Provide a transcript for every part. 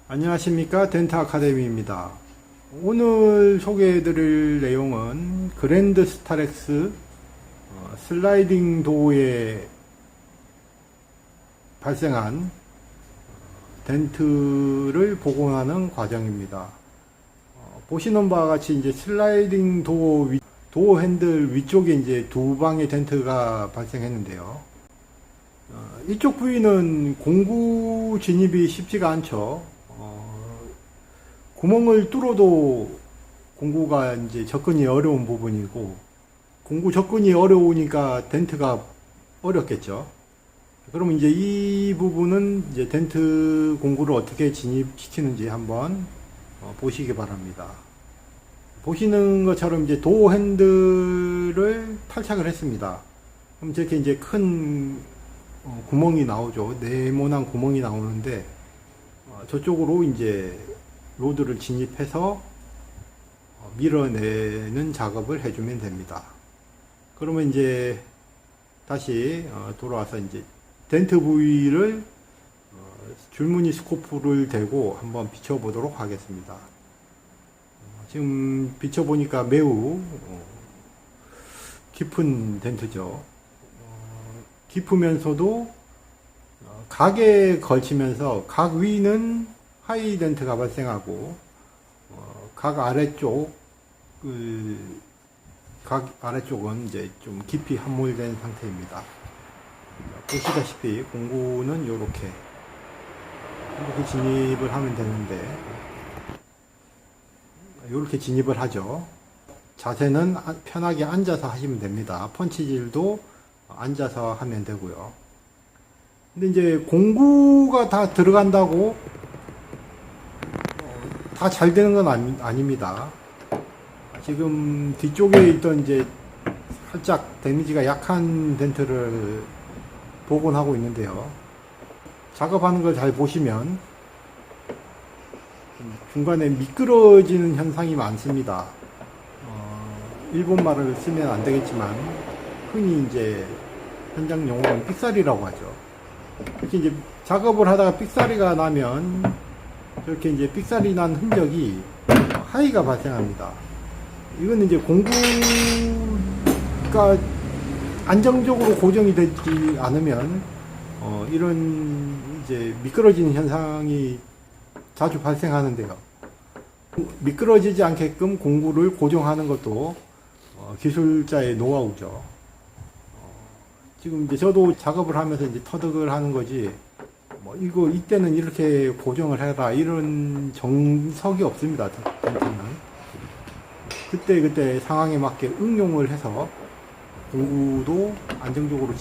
안녕하십니까, 덴트 아카데미입니다. 오늘 소개해드릴 내용은 그랜드 스타렉스 슬라이딩 도어에 발생한 덴트를 복원하는 과정입니다. 보시는 바와 같이 이제 슬라이딩 도어 핸들 위쪽에 이제 두 방의 덴트가 발생했는데요. 이쪽 부위는 공구 진입이 쉽지가 않죠. 구멍을 뚫어도 공구가 이제 접근이 어려운 부분이고, 공구 접근이 어려우니까 덴트가 어렵겠죠. 그러면 이제 이 부분은 이제 덴트 공구를 어떻게 진입시키는지 한번 보시기 바랍니다. 보시는 것처럼 이제 도어 핸들을 탈착을 했습니다. 그럼 저렇게 이제 큰 구멍이 나오죠. 네모난 구멍이 나오는데, 저쪽으로 이제 로드를 진입해서 밀어내는 작업을 해주면 됩니다. 그러면 이제 다시 돌아와서 이제 덴트 부위를 줄무늬 스코프를 대고 한번 비춰보도록 하겠습니다. 지금 비춰보니까 매우 깊은 덴트죠. 깊으면서도 각에 걸치면서 각 위는 하이 덴트가 발생하고 각 아래쪽은 이제 좀 깊이 함몰된 상태입니다. 보시다시피 공구는 이렇게 진입을 하면 되는데, 이렇게 진입을 하죠. 자세는 편하게 앉아서 하시면 됩니다. 펀치질도 앉아서 하면 되고요. 근데 이제 공구가 다 들어간다고 다 잘 되는 건 아닙니다. 지금 뒤쪽에 있던 이제 살짝 데미지가 약한 덴트를 복원하고 있는데요. 작업하는 걸 잘 보시면 중간에 미끄러지는 현상이 많습니다. 일본말을 쓰면 안 되겠지만 흔히 이제 현장 용어는 삑사리라고 하죠. 이렇게 이제 작업을 하다가 삑사리가 나면 이렇게 이제 삑사리 난 흔적이 하이가 발생합니다. 이건 이제 공구가 안정적으로 고정이 되지 않으면 이런 이제 미끄러지는 현상이 자주 발생하는데요. 미끄러지지 않게끔 공구를 고정하는 것도 기술자의 노하우죠. 지금 이제 저도 작업을 하면서 이제 터득을 하는 거지, 이때는 이렇게 고정을 해라 이런 정석이 없습니다. 덴트는 그때 상황에 맞게 응용을 해서 공구도 안정적으로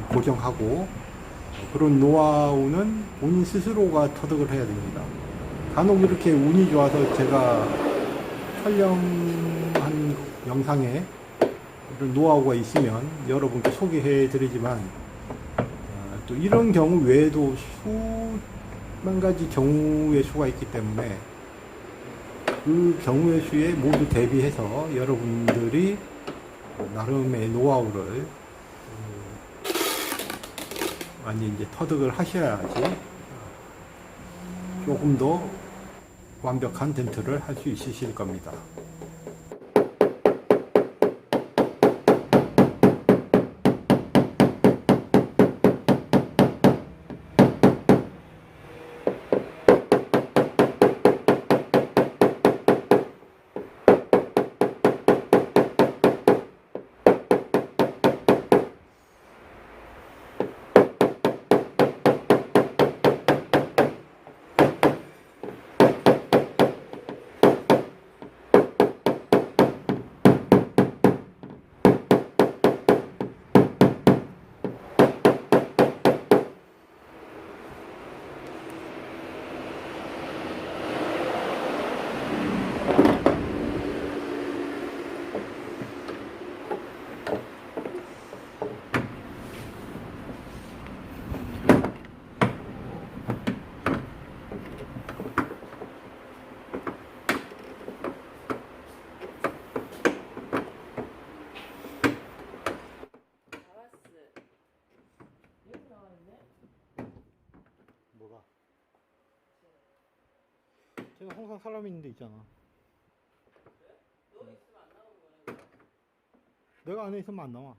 고정하고, 그런 노하우는 본인 스스로가 터득을 해야 됩니다. 간혹 이렇게 운이 좋아서 제가 촬영한 영상에 이런 노하우가 있으면 여러분께 소개해 드리지만, 또 이런 경우 외에도 수만 가지 경우의 수가 있기 때문에 그 경우의 수에 모두 대비해서 여러분들이 나름의 노하우를 많이 이제 터득을 하셔야지 조금 더 완벽한 덴트를 할 수 있으실 겁니다. 여기 항상 사람이 있는 데 있잖아. 내가 안에 있으면 안 나와.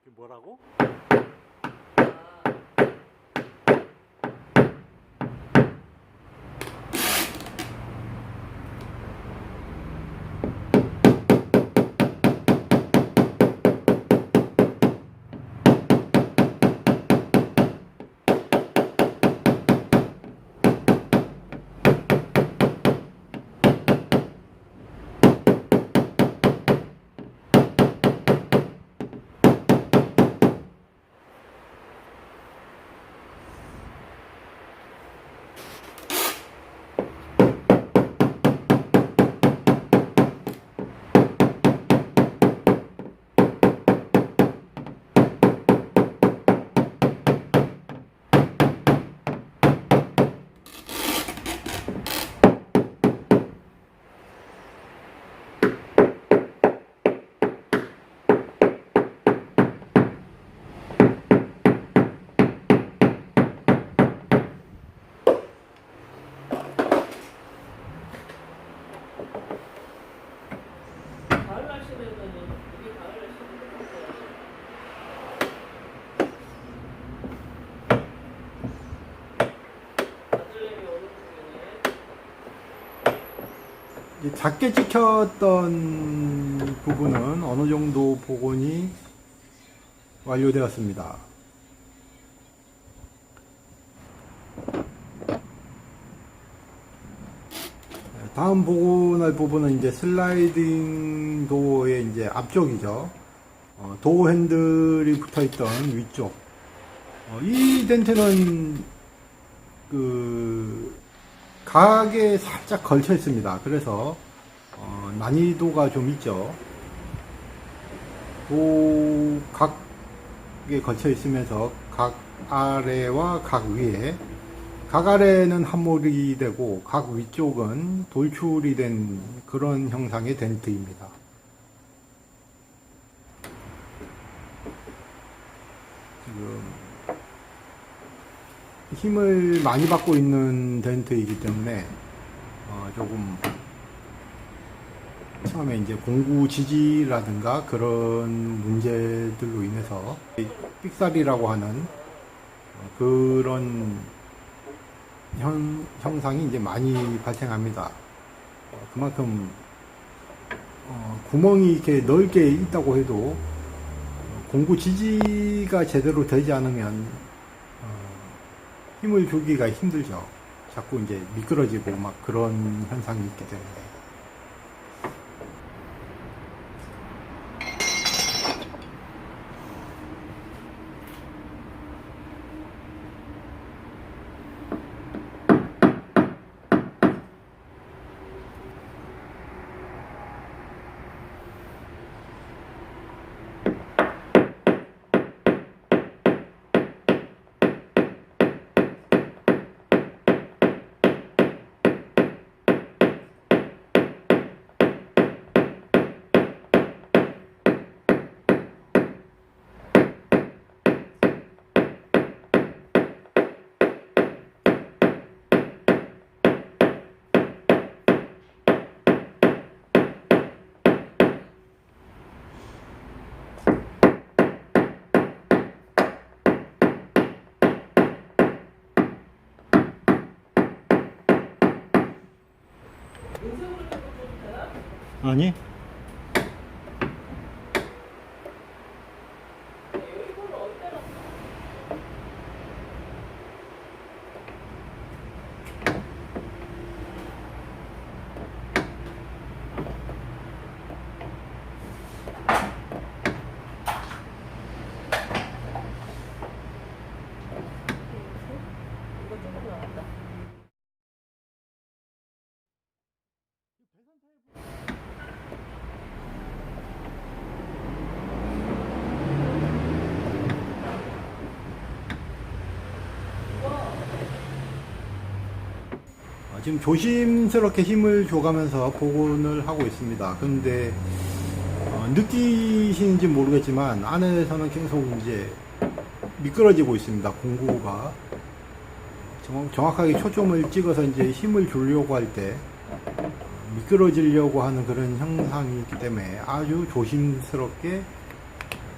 이게 뭐라고? 가을 날씨면은 이게 가을 날씨면 아들내미 오는 중이네. 이제 작게 찍혔던 부분은 어느 정도 복원이 완료되었습니다. 다음 복원할 부분은 이제 슬라이딩 도어의 이제 앞쪽이죠. 도어 핸들이 붙어 있던 위쪽. 이 덴트는 그 각에 살짝 걸쳐 있습니다. 그래서 난이도가 좀 있죠. 각에 걸쳐 있으면서 각 아래와 각 위에, 각 아래는 함몰이 되고 각 위쪽은 돌출이 된 그런 형상의 덴트입니다. 지금 힘을 많이 받고 있는 덴트이기 때문에 조금 처음에 이제 공구 지지라든가 그런 문제들로 인해서 삑사리라고 하는 그런 형상이 이제 많이 발생합니다. 그만큼 구멍이 이렇게 넓게 있다고 해도 공구 지지가 제대로 되지 않으면 힘을 주기가 힘들죠. 자꾸 이제 미끄러지고 막 그런 현상이 있기 때문에. 아니? 지금 조심스럽게 힘을 줘가면서 복원을 하고 있습니다. 그런데 느끼시는지 모르겠지만 안에서는 계속 이제 미끄러지고 있습니다. 공구가. 정확하게 초점을 찍어서 이제 힘을 주려고 할 때 미끄러지려고 하는 그런 현상이 있기 때문에 아주 조심스럽게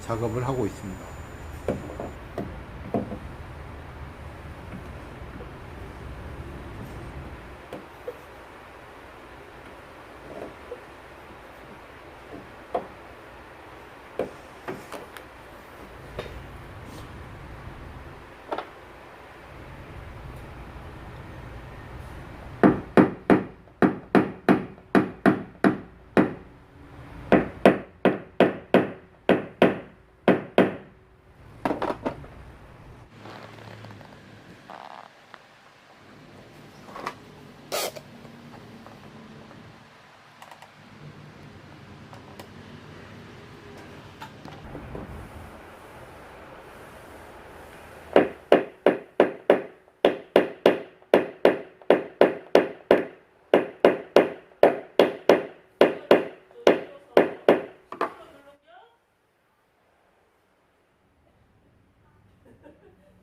작업을 하고 있습니다.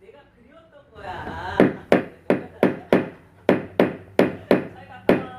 내가 그리웠던 거야. 잘 갔다 와.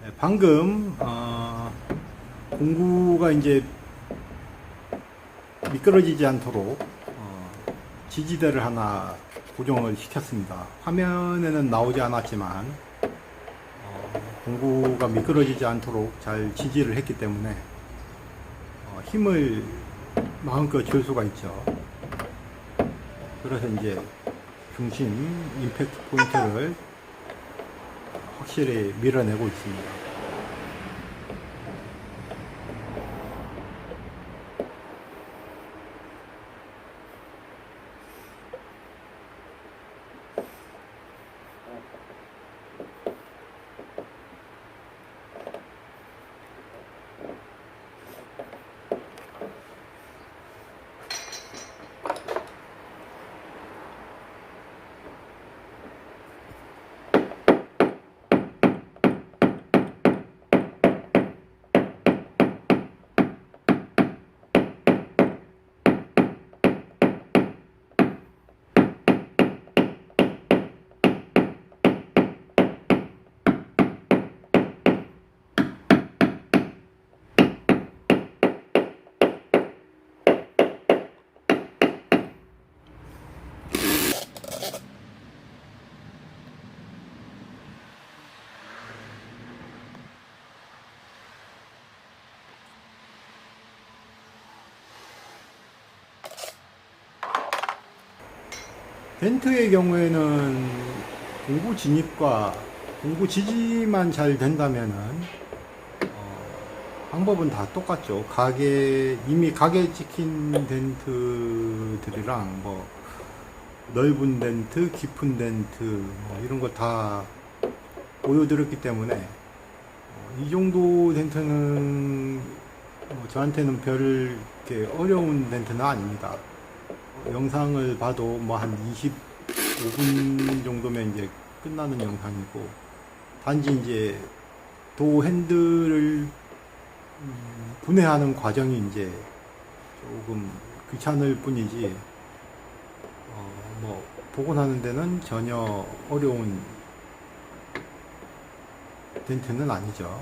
네, 방금 공구가 이제 미끄러지지 않도록 지지대를 하나 고정을 시켰습니다. 화면에는 나오지 않았지만 공구가 미끄러지지 않도록 잘 지지를 했기 때문에 힘을 마음껏 줄 수가 있죠. 그래서 이제 중심 임팩트 포인트를 확실히 밀어내고 있습니다. 덴트의 경우에는 공구 진입과 공구 지지만 잘 된다면은 방법은 다 똑같죠. 이미 가게 찍힌 덴트들이랑 뭐 넓은 덴트, 깊은 덴트 뭐 이런 거 다 보여드렸기 때문에 이 정도 덴트는 저한테는 별 이렇게 어려운 덴트는 아닙니다. 영상을 봐도 뭐 한 25분 정도면 이제 끝나는 영상이고, 단지 이제 도 핸들을 분해하는 과정이 이제 조금 귀찮을 뿐이지 뭐 복원하는 데는 전혀 어려운 덴트는 아니죠.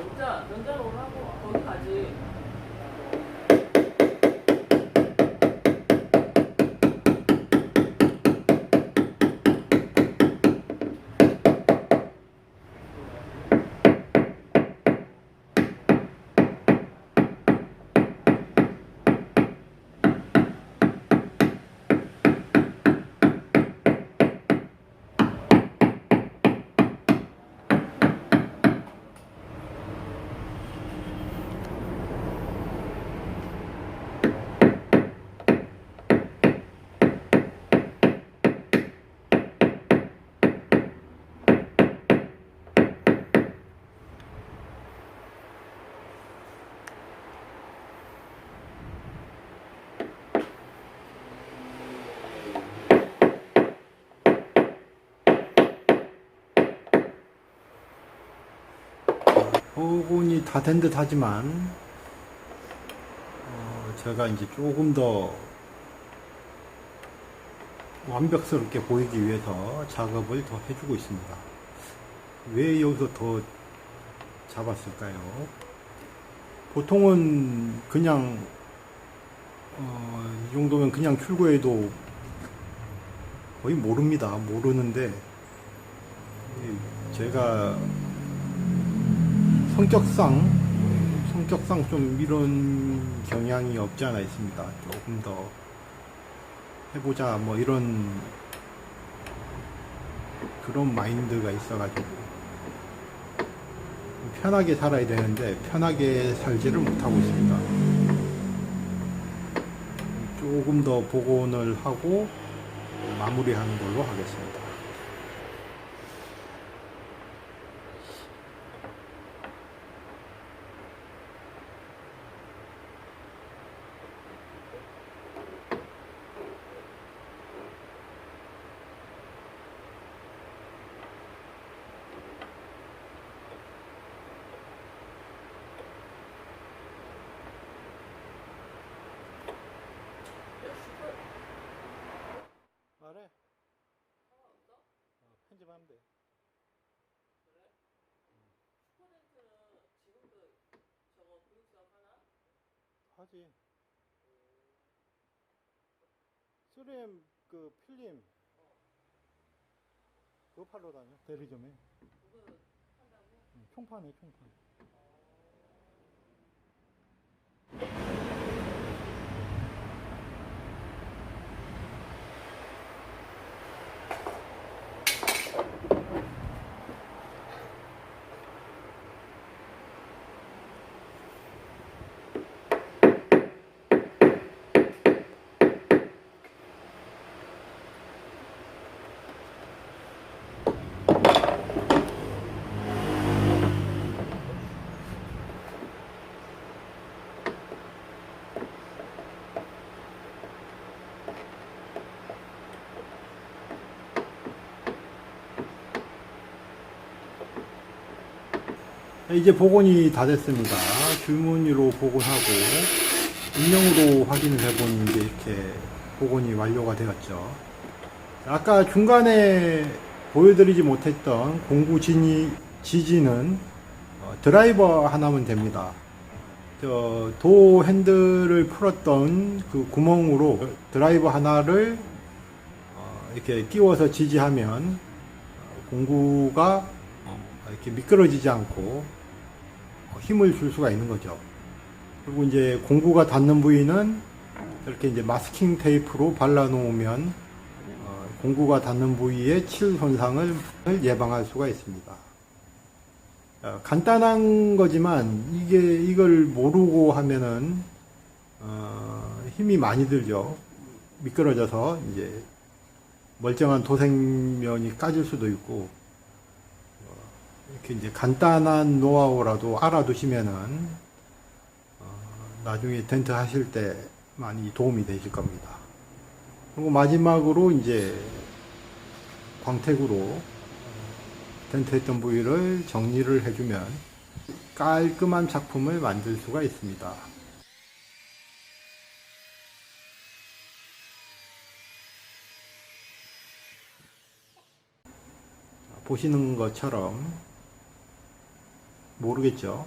전자 오라고 거기 가지. 복원이 다 된 듯 하지만 제가 이제 조금 더 완벽스럽게 보이기 위해서 작업을 더 해주고 있습니다. 왜 여기서 더 잡았을까요? 보통은 그냥 이 정도면 그냥 출고해도 거의 모르는데 제가 성격상 좀 이런 경향이 없지 않아 있습니다. 조금 더 해보자 뭐 이런 그런 마인드가 있어가지고 편하게 살아야 되는데 편하게 살지를 못하고 있습니다. 조금 더 복원을 하고 마무리하는 걸로 하겠습니다. 말해. 편집하면 돼. 스튜던트는 지금도 저거 교육수업 하나? 하지. 3M 그 필름 그거 팔러 다녀. 대리점에. 그거 한다고? 총판에 총판. 이제 복원이 다 됐습니다. 줄무늬로 복원하고 인명으로 확인을 해보니 이제 이렇게 복원이 완료가 되었죠. 아까 중간에 보여드리지 못했던 공구 지지는 드라이버 하나면 됩니다. 도 핸들을 풀었던 그 구멍으로 드라이버 하나를 이렇게 끼워서 지지하면 공구가 이렇게 미끄러지지 않고 힘을 줄 수가 있는 거죠. 그리고 이제 공구가 닿는 부위는 이렇게 이제 마스킹 테이프로 발라 놓으면 공구가 닿는 부위의 칠 손상을 예방할 수가 있습니다. 간단한 거지만 이걸 모르고 하면은 힘이 많이 들죠. 미끄러져서 이제 멀쩡한 도색면이 까질 수도 있고 이렇게 이제 간단한 노하우라도 알아두시면은 나중에 텐트 하실 때 많이 도움이 되실 겁니다. 그리고 마지막으로 이제 광택으로 텐트 했던 부위를 정리를 해주면 깔끔한 작품을 만들 수가 있습니다. 보시는 것처럼 모르겠죠.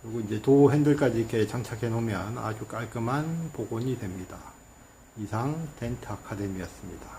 그리고 이제 도 핸들까지 이렇게 장착해 놓으면 아주 깔끔한 복원이 됩니다. 이상 덴트 아카데미였습니다.